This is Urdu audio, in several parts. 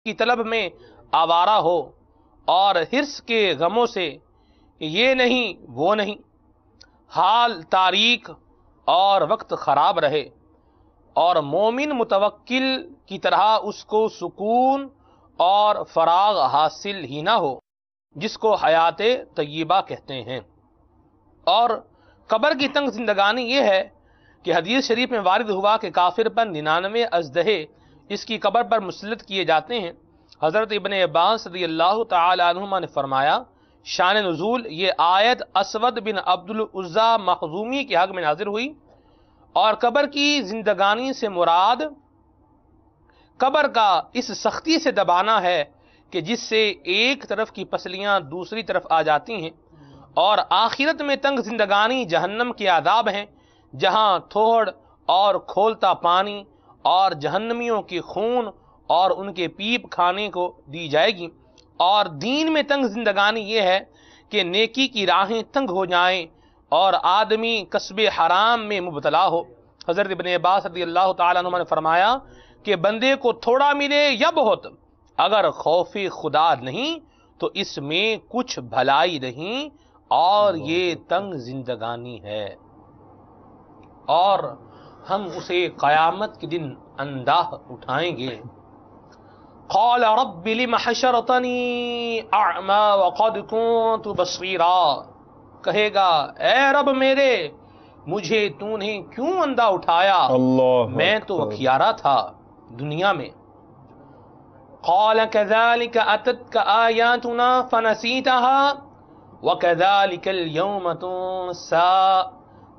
کی طلب میں آوارہ ہو اور حرص کے غموں سے یہ نہیں وہ نہیں، حال تاریک اور وقت خراب رہے، اور مومن متوکل کی طرح اس کو سکون اور فراغ حاصل ہی نہ ہو، جس کو حیات طیبہ کہتے ہیں۔ اور قبر کی تنگ زندگانی یہ ہے کہ حدیث شریف میں وارد ہوا کہ کافر پر 99 اژدہے اس کی قبر پر مسلط کیے جاتے ہیں۔ حضرت ابن عباس رضی اللہ تعالی عنہما نے فرمایا، شان نزول یہ آیت اسود بن عبد العزیٰ مخزومی کے حق میں نازل ہوئی، اور قبر کی زندگانی سے مراد قبر کا اس سختی سے دبانا ہے کہ جس سے ایک طرف کی پسلیاں دوسری طرف آ جاتی ہیں، اور آخرت میں تنگ زندگانی جہنم کے عذاب ہیں، جہاں تھوڑ اور کھولتا پانی اور جہنمیوں کی خون اور ان کے پیپ کھانے کو دی جائے گی۔ اور دین میں تنگ زندگانی یہ ہے کہ نیکی کی راہیں تنگ ہو جائیں اور آدمی کسب حرام میں مبتلا ہو۔ حضرت ابن عباس رضی اللہ تعالیٰ عنہ نے فرمایا کہ بندے کو تھوڑا ملے یا بہت، اگر خوف خدا نہیں تو اس میں کچھ بھلائی نہیں، اور یہ تنگ زندگانی ہے، اور ہم اسے قیامت کے دن انداہ اٹھائیں گے۔ قال رب لم حشرتنی اعمی وقد كنت بصیرا، کہے گا اے رب میرے، مجھے تو نے کیوں اندھا اٹھایا، میں تو اکھیارا تھا دنیا میں۔ قال كذلك اتتك آیاتنا فنسیتها وَكَذَلِكَ الْيَوْمَ تُنسَىٰ،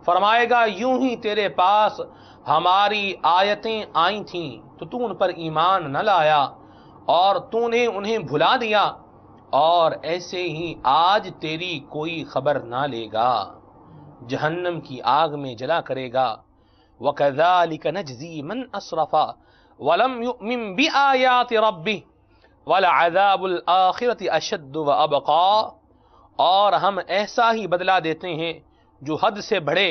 فرمائے گا یوں ہی تیرے پاس ہماری آیتیں آئی تھیں تو تو ان پر ایمان نہ لایا اور تو نے انہیں بھلا دیا، اور ایسے ہی آج تیری کوئی خبر نہ لے گا، جہنم کی آگ میں جلا کرے گا۔ وَكَذَلِكَ نَجْزِي مَنْ أَسْرَفَ وَلَمْ يُؤْمِنْ بِآيَاتِ رَبِّهِ وَلَعَذَابُ الْآخِرَةِ أَشَدُّ وَأَبْقَىٰ، اور ہم ایسا ہی بدلہ دیتے ہیں جو حد سے بڑھے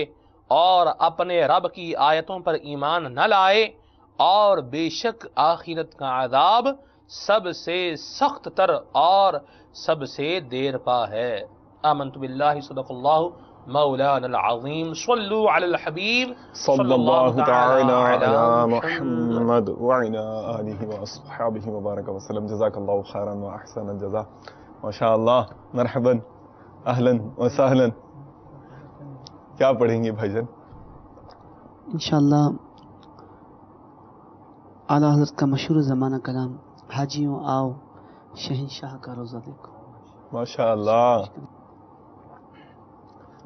اور اپنے رب کی آیتوں پر ایمان نہ لائے، اور بے شک آخرت کا عذاب سب سے سخت تر اور سب سے دیر پا ہے۔ آمنت باللہ، صدق اللہ مولانا العظیم، صلو علی الحبیب صلی اللہ تعالی علی محمد وعلی آلہ واصحابہ وبارک وسلم۔ جزاک اللہ خیرا و احسن الجزاء۔ ماشاء اللہ، مرحبا، اہلا وسہلا۔ کیا پڑھیں گے بھائی جان؟ انشاءاللہ اعلیٰ حضرت کا مشہور زمانہ کلام، حاجیوں آؤ شہنشاہ کا روزہ دیکھو۔ ماشاء اللہ،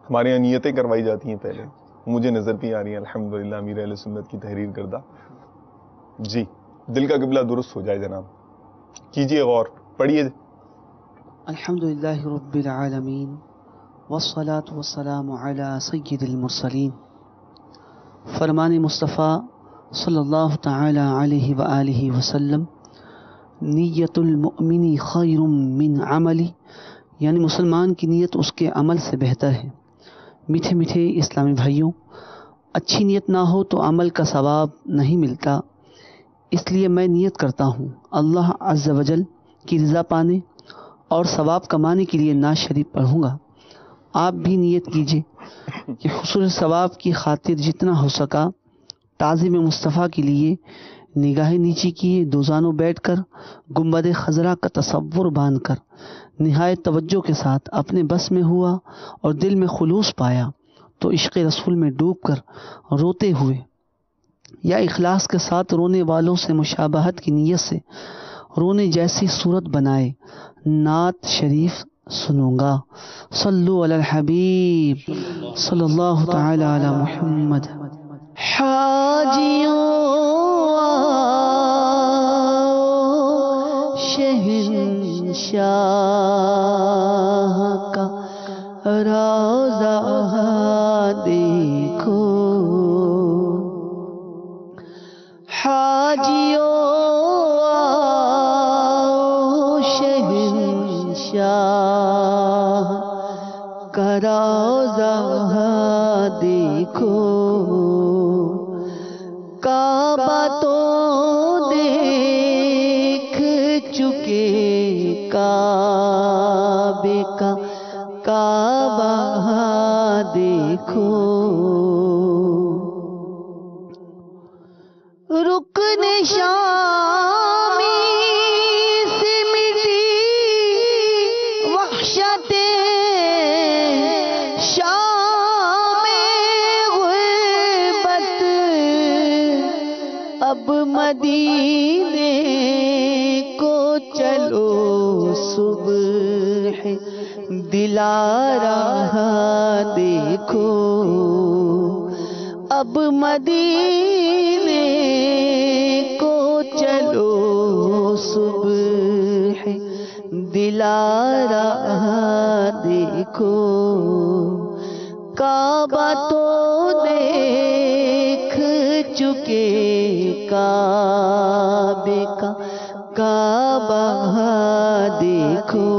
ہمارے یہاں نیتیں کروائی جاتی ہیں پہلے، مجھے نظر بھی آ رہی ہیں الحمدللہ امیر اہل سنت کی تحریر کردہ۔ جی، دل کا قبلہ درست ہو جائے جناب، کیجئے غور، پڑھیے۔ الحمدللہ رب العالمین والصلاة والسلام علی سید المرسلین۔ فرمان مصطفیٰ صلی اللہ تعالی علیہ وآلہ وسلم، نیت المؤمن خیر من عملی، یعنی مسلمان کی نیت اس کے عمل سے بہتر ہے۔ میٹھے میٹھے اسلامی بھائیوں، اچھی نیت نہ ہو تو عمل کا ثواب نہیں ملتا، اس لیے میں نیت کرتا ہوں اللہ عز و جل کی رضا پانے اور ثواب کمانے کے لیے نعت شریف پڑھوں گا۔ آپ بھی نیت کیجیے کہ حصول ثواب کی خاطر جتنا ہو سکا تعظیم مصطفیٰ کے لیے نگاہ نیچی کیے، دوزانوں بیٹھ کر گنبد خضرا کا تصور باندھ کر نہایت توجہ کے ساتھ اپنے بس میں ہوا اور دل میں خلوص پایا تو عشق رسول میں ڈوب کر روتے ہوئے یا اخلاص کے ساتھ رونے والوں سے مشابہت کی نیت سے رونے جیسی صورت بنائے نعت شریف سنوں گا۔ صلو علی الحبیب صلی اللہ تعالی علی محمد۔ حاجیوں شہنشاہ کا روضہ دیکھو، حاجیوں شہنشاہ کا روضہ دیکھو، کعبہ تو دیکھ چکے کعبے کا کعبہ دیکھو، رکن شامی سے مٹی وحشت شام غربت، اب مدینے کو چلو صبح دلارا دیکھو، اب مدینے کو چلو صبح دلارا دیکھو، کعبہ تو دیکھ چکے کعبے کا کعبہ دیکھو،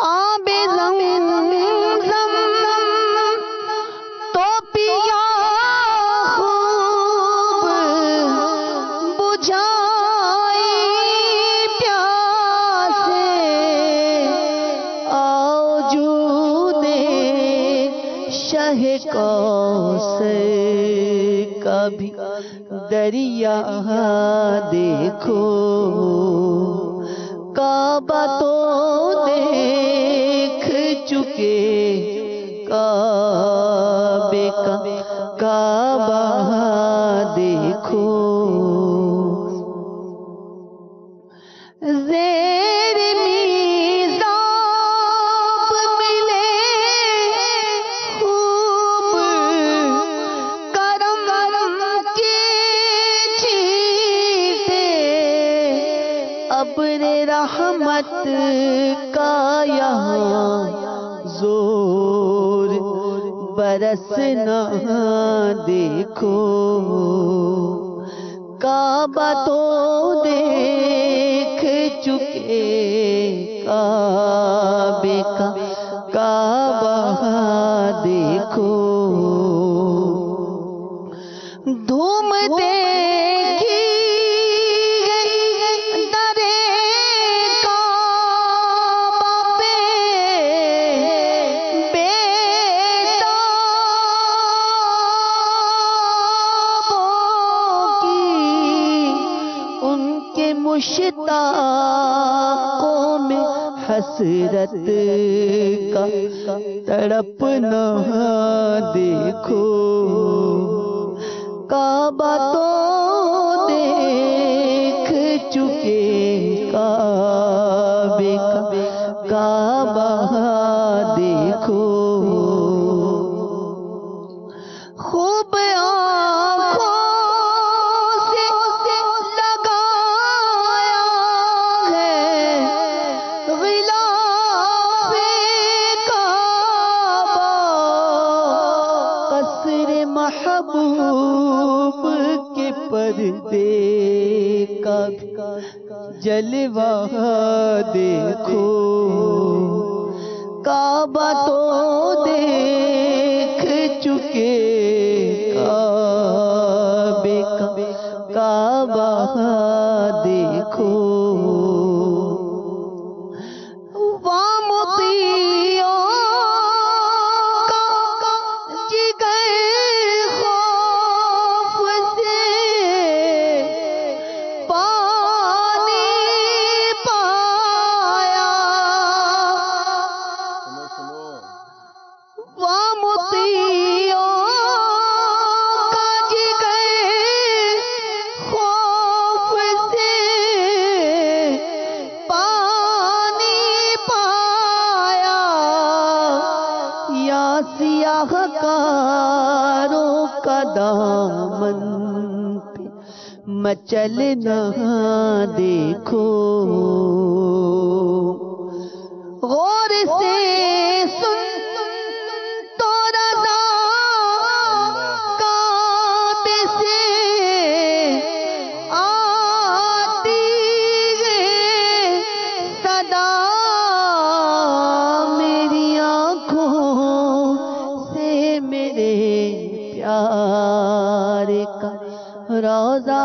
آب زمزم تو پیا خوب، بجھائی پیاسے، آؤ جود شہ کوثر کا بھی دریا دیکھو، کعبہ تو دیکھ چکے کعبے کا کعبہ دیکھو، زیر میزاب ملے خوب کرم کے چھیٹے، ابر رحمت کا یہاں زور برسنا دیکھو، کعبہ تو دیکھ چکے کعبے کا کعبہ دیکھو، دھوم دیکھی درے کعبہ پہ، بیتابوں کی ان کے مشتاقوں میں حسرت کا تڑپنا دیکھو، کعبہ تو دیکھ چکے کعبے کا کعبہ دیکھو، خوب آنکھوں سے لگایا ہے غلاف کعبہ، قصر محبوب کے پردے کا جلوہ دیکھو، کعبہ تو دیکھ چکے کعبے کا کعبہ دیکھو، وامطیوں کا جگر خوف سے پانی پایا، وامطیوں کا جگر خوف سے پانی پایا، یا سیاہ کاروں کا دامن پہ مچلنا دیکھو، غور سے سن تو رضا کعبے سے آتی ہے صدا، میری آنکھوں سے میرے پیار کا روضہ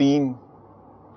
3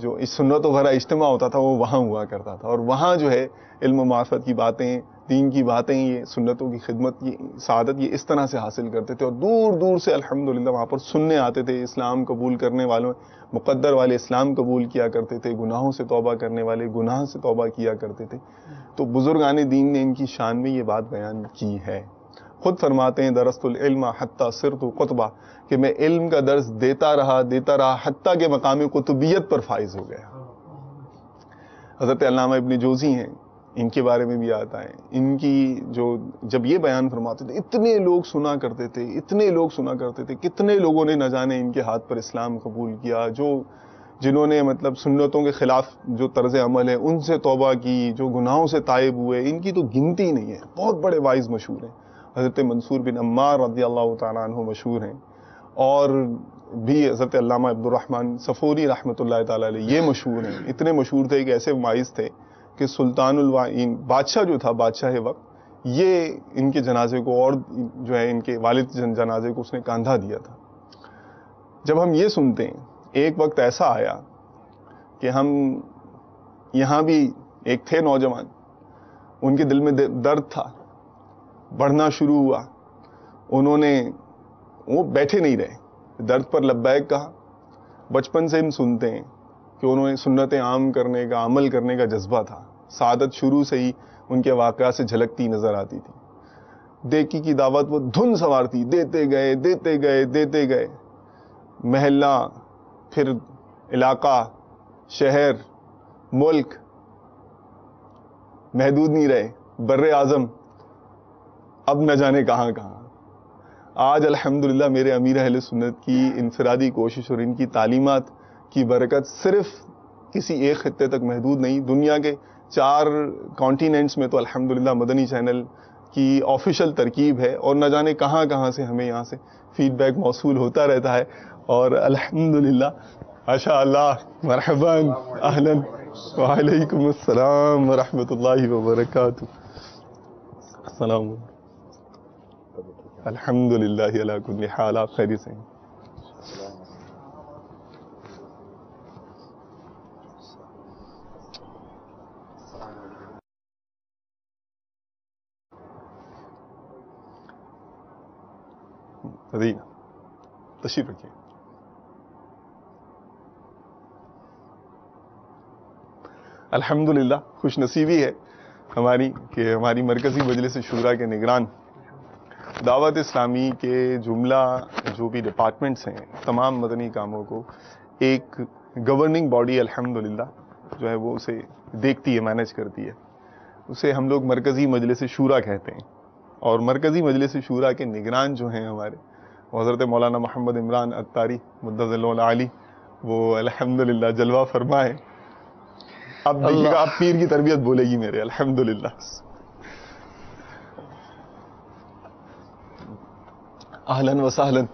جو اس سنت وغیرہ اجتماع ہوتا تھا وہ وہاں ہوا کرتا تھا، اور وہاں جو ہے علم و معرفت کی باتیں، دین کی باتیں، یہ سنتوں کی خدمت کی سعادت یہ اس طرح سے حاصل کرتے تھے، اور دور دور سے الحمدللہ وہاں پر سننے آتے تھے. اسلام قبول کرنے والوں مقدر والے اسلام قبول کیا کرتے تھے، گناہوں سے توبہ کرنے والے گناہ سے توبہ کیا کرتے تھے. تو بزرگان دین نے ان کی شان میں یہ بات بیان کی ہے. خود فرماتے ہیں درست العلم حتی صرت قطبہ، کہ میں علم کا درس دیتا رہا حتیٰ کہ مقام قطبیت پر فائز ہو گیا. حضرت علامہ ابن جوزی ہیں، ان کے بارے میں بھی آتا ہے، ان کی جب یہ بیان فرماتے تھے اتنے لوگ سنا کرتے تھے، کتنے لوگوں نے نہ جانے ان کے ہاتھ پر اسلام قبول کیا، جنہوں نے مطلب سنتوں کے خلاف جو طرز عمل ہے ان سے توبہ کی، جو گناہوں سے تائب ہوئے، ان کی تو گنتی نہیں ہے. بہت بڑے وائز مشہور ہیں. حضرت منصور بن عمار رضی اللہ تعالیٰ عنہ مشہور ہیں، اور بھی حضرت علامہ عبد الرحمن صفوری رحمۃ اللہ تعالیٰ علیہ یہ مشہور ہیں. اتنے مشہور تھے کہ ایسے وائز تھے کہ سلطان الوائین بادشاہ جو تھا، بادشاہ وقت، یہ ان کے جنازے کو، اور جو ہے ان کے والد جنازے کو اس نے کاندھا دیا تھا. جب ہم یہ سنتے ہیں، ایک وقت ایسا آیا کہ ہم یہاں بھی ایک تھے نوجوان، ان کے دل میں درد تھا، بڑھنا شروع ہوا. وہ بیٹھے نہیں رہے، درد پر لبیک کہا. بچپن سے ہم سنتے ہیں کہ انہوں نے سنتیں عام کرنے کا، عمل کرنے کا جذبہ تھا. سعادت شروع سے ہی ان کے واقعات سے جھلکتی نظر آتی تھی. دیکی کی دعوت وہ دھن سنوارتی، دیتے گئے. محلہ، پھر علاقہ، شہر، ملک، محدود نہیں رہے، بر اعظم، اب نہ جانے کہاں. آج الحمدللہ میرے امیر اہل سنت کی انفرادی کوشش اور ان کی تعلیمات کی برکت صرف کسی ایک خطے تک محدود نہیں، دنیا کے 4 کانٹیننٹس میں تو الحمدللہ مدنی چینل کی آفیشیل ترکیب ہے، اور نہ جانے کہاں سے ہمیں یہاں سے فیڈ بیک موصول ہوتا رہتا ہے. اور الحمدللہ ماشاء اللہ، مرحبا، اہلا، وعلیکم السلام ورحمۃ اللہ وبرکاتہ. السلام. الحمدللہ علی کل حال. آپ خیریت سے ہیں؟ تشریف رکھیے. الحمدللہ خوش نصیبی ہے ہماری کہ ہماری مرکزی مجلس شورا کے نگران دعوت اسلامی کے جملہ جو بھی ڈپارٹمنٹس ہیں، تمام مدنی کاموں کو ایک گورننگ باڈی الحمدللہ جو ہے وہ اسے دیکھتی ہے، مینیج کرتی ہے. اسے ہم لوگ مرکزی مجلس شورا کہتے ہیں. اور مرکزی مجلس شورا کے نگران جو ہیں ہمارے، حضرت مولانا محمد عمران اتاری مدظ اللہ العالی، وہ الحمدللہ جلوہ فرمائے. اب دیکھیے گا، آپ پیر کی تربیت بولے گی میرے. الحمدللہ. اہلاً و سہلاً،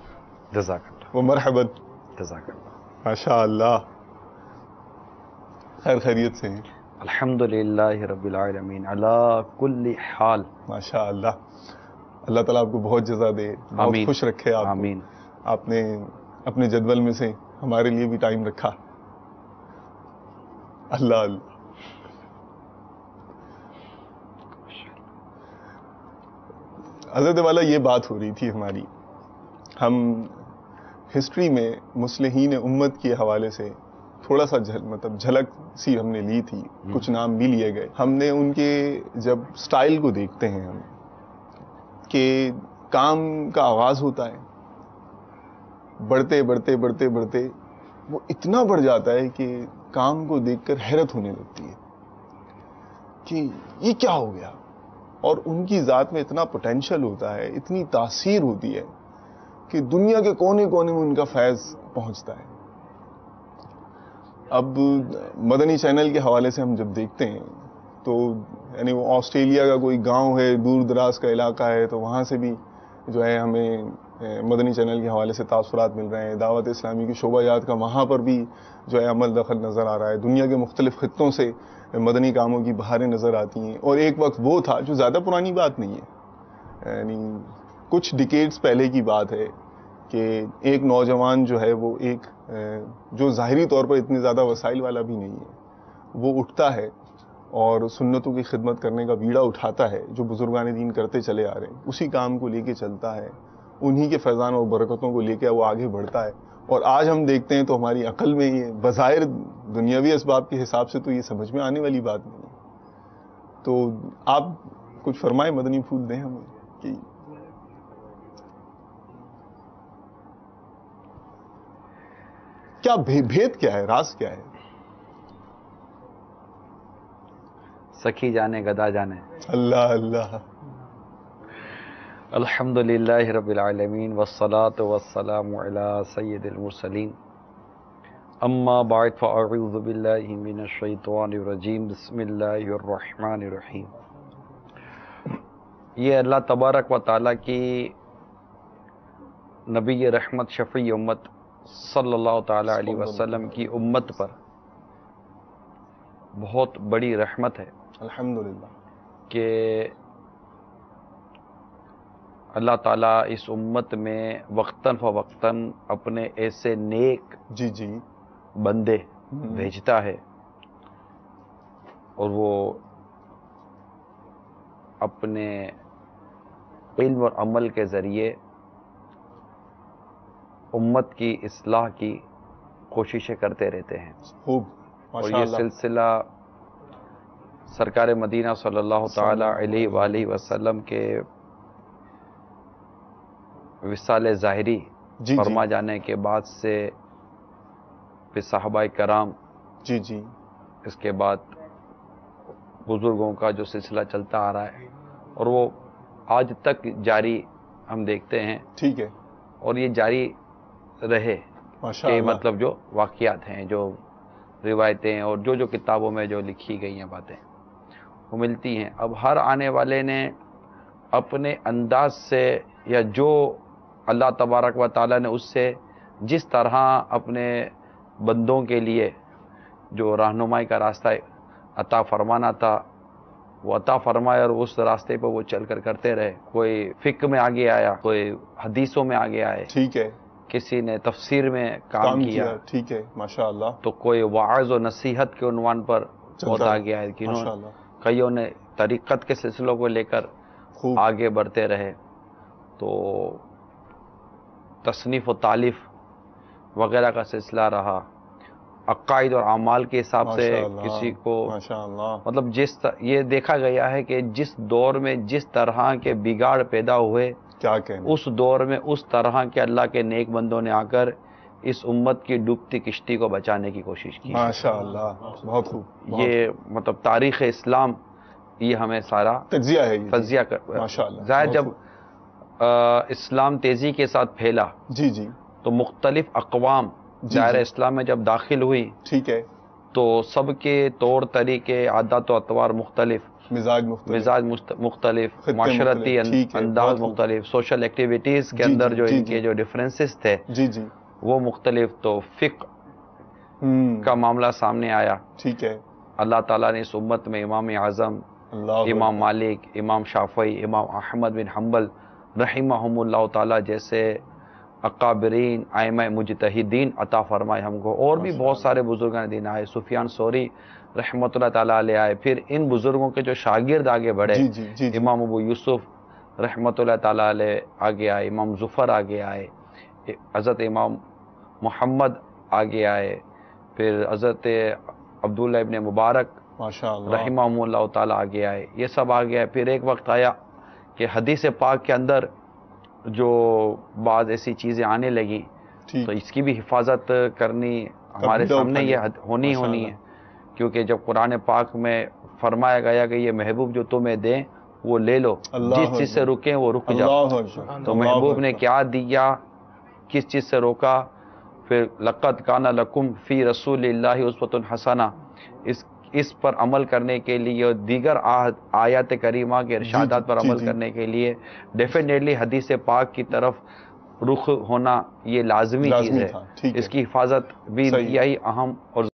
جزاک اللہ و مرحبا. جزاک اللہ. ماشاء اللہ. خیر خیریت سے ہیں؟ الحمدللہ رب العالمین علی کل حال. ماشاء اللہ. اللہ تعالیٰ آپ کو بہت جزا دے، بہت آمین. خوش رکھے آپ کو. آمین. آپ نے اپنے جدول میں سے ہمارے لیے بھی ٹائم رکھا. اللہ اللہ. حضرت والا یہ بات ہو رہی تھی ہماری، ہم ہسٹری میں مصلحین امت کے حوالے سے تھوڑا سا مطلب جھلک سی ہم نے لی تھی، کچھ نام بھی لیے گئے. ہم نے ان کے جب سٹائل کو دیکھتے ہیں ہم کہ کام کا آغاز ہوتا ہے، بڑھتے وہ اتنا بڑھ جاتا ہے کہ کام کو دیکھ کر حیرت ہونے لگتی ہے کہ یہ کیا ہو گیا. اور ان کی ذات میں اتنا پوٹینشل ہوتا ہے، اتنی تاثیر ہوتی ہے کہ دنیا کے کونے کونے میں ان کا فیض پہنچتا ہے. اب مدنی چینل کے حوالے سے ہم جب دیکھتے ہیں تو یعنی وہ آسٹریلیا کا کوئی گاؤں ہے، دور دراز کا علاقہ ہے، تو وہاں سے بھی جو ہے ہمیں مدنی چینل کے حوالے سے تاثرات مل رہے ہیں. دعوت اسلامی کی شعبہ جات کا وہاں پر بھی جو ہے عمل دخل نظر آ رہا ہے. دنیا کے مختلف خطوں سے مدنی کاموں کی بہاریں نظر آتی ہیں. اور ایک وقت وہ تھا جو زیادہ پرانی بات نہیں ہے، یعنی کچھ ڈیکیڈز پہلے کی بات ہے کہ ایک نوجوان جو ہے وہ ایک جو ظاہری طور پر اتنے زیادہ وسائل والا بھی نہیں ہے، وہ اٹھتا ہے اور سنتوں کی خدمت کرنے کا بیڑا اٹھاتا ہے، جو بزرگان دین کرتے چلے آ رہے ہیں، اسی کام کو لے کے چلتا ہے، انہی کے فیضان اور برکتوں کو لے کے وہ آگے بڑھتا ہے. اور آج ہم دیکھتے ہیں تو ہماری عقل میں یہ بظاہر دنیاوی اسباب کے حساب سے تو یہ سمجھ میں آنے والی بات نہیں ہے. تو آپ کچھ فرمائیں، مدنی پھول دیں ہمیں کہ کیا بھید کیا ہے، راز کیا ہے؟ سخی جانے گدا جانے. اللہ اللہ. الحمدللہ رب العالمین والصلاة والسلام علی سید المرسلین. اما بعد فاعوذ باللہ من الشیطان الرجیم. بسم اللہ الرحمن الرحیم. یہ اللہ تبارک و تعالیٰ کی نبی رحمت شفیع امت صلی اللہ تعالیٰ علیہ وسلم کی امت پر بہت بڑی رحمت ہے الحمدللہ کہ اللہ تعالیٰ اس امت میں وقتاً فوقتاً اپنے ایسے نیک جی جی بندے بھیجتا ہے، اور وہ اپنے علم اور عمل کے ذریعے امت کی اصلاح کی کوششیں کرتے رہتے ہیں. خوب اور ماشاء یہ اللہ. سلسلہ سرکار مدینہ صلی اللہ تعالی علیہ وآلہ وسلم کے وصال ظاہری جی فرما جی جانے کے بعد سے پھر صحابہ کرام، جی جی اس کے بعد بزرگوں کا جو سلسلہ چلتا آ رہا ہے، اور وہ آج تک جاری ہم دیکھتے ہیں، ٹھیک ہے اور یہ جاری رہے ماشاء کہ اللہ. مطلب جو واقعات ہیں، جو روایتیں اور جو کتابوں میں جو لکھی گئی ہیں باتیں وہ ملتی ہیں. اب ہر آنے والے نے اپنے انداز سے، یا جو اللہ تبارک و تعالیٰ نے اس سے جس طرح اپنے بندوں کے لیے جو رہنمائی کا راستہ عطا فرمانا تھا وہ عطا فرمایا، اور اس راستے پہ وہ چل کر کرتے رہے. کوئی فقہ میں آگے آیا، کوئی حدیثوں میں آگے آئے، ٹھیک ہے کسی نے تفسیر میں کام کیا، ٹھیک ہے ماشاء اللہ. تو کوئی واعظ و نصیحت کے عنوان پر بہت چلتا آگے آئے. ماشاء اللہ. کئیوں نے طریقت کے سلسلوں کو لے کر خوب آگے بڑھتے رہے. تو تصنیف و تالیف وغیرہ کا سلسلہ رہا. عقائد اور اعمال کے حساب سے ماشاء اللہ، کسی کو ماشاء اللہ. مطلب یہ دیکھا گیا ہے کہ جس دور میں جس طرح کے بگاڑ پیدا ہوئے، کیا کہنا. اس دور میں اس طرح کے اللہ کے نیک بندوں نے آ کر اس امت کی ڈوبتی کشتی کو بچانے کی کوشش کی. ماشاء اللہ بہت خوب. یہ مطلب تاریخ اسلام یہ ہمیں سارا تجزیہ ہے یہ. تجزیہ ماشاء اللہ. ظاہر بہت جب خوب. اسلام تیزی کے ساتھ پھیلا جی جی تو مختلف اقوام جی دائرہ جی. اسلام میں جب داخل ہوئی ٹھیک ہے. تو سب کے طور طریقے، عادات و اطوار مختلف، مزاج مختلف، خطے معاشرتی مختلف. ٹھیک ہے، انداز بہت خوب. مختلف، سوشل ایکٹیویٹیز کے جی اندر جی جو جی ان کے جی. جو ڈفرینسز تھے جی جی وہ مختلف. تو فقہ کا معاملہ سامنے آیا. ٹھیک ہے. اللہ تعالیٰ نے اس امت میں امام اعظم، اللہ امام مالک، امام شافعی، امام احمد بن حنبل رحمہم اللہ تعالیٰ جیسے اکابرین ائمہ مجتہدین عطا فرمائے ہم کو. اور بھی بہت سارے بزرگان دین آئے. سفیان ثوری رحمۃ اللہ تعالیٰ علیہ آئے. پھر ان بزرگوں کے جو شاگرد آگے بڑھے، جی جی جی جی. امام ابو یوسف رحمۃ اللہ تعالیٰ علیہ آگے آئے، امام ظفر آگے آئے، حضرت امام محمد آگے آئے، پھر حضرت عبداللہ ابن مبارک ماشاء اللہ. رحمہ اللہ تعالیٰ آگے آئے. یہ سب آگے آئے. پھر ایک وقت آیا کہ حدیث پاک کے اندر جو بعض ایسی چیزیں آنے لگی ٹھیک. تو اس کی بھی حفاظت کرنی ہمارے قبضہ سامنے یہ اٹھانی. ہونی ماشاء ہے. اللہ. کیونکہ جب قرآن پاک میں فرمایا گیا کہ یہ محبوب جو تمہیں دیں وہ لے لو، اللہ جس چیز سے اکبر. رکیں وہ رک جاؤ. اللہ اکبر. تو اللہ محبوب نے اکبر. کیا دیا، کس چیز سے روکا. پھر لقد کان لکم فی رسول اللہ اسوۃ حسنہ، اس پر عمل کرنے کے لیے اور دیگر آیات کریمہ کے ارشادات پر جی عمل جی. کرنے کے لیے ڈیفینیٹلی حدیث پاک کی طرف رخ ہونا یہ لازمی چیز ہے. تھا. ٹھیک ہے. اس کی حفاظت بھی صحیح. یہی اہم اور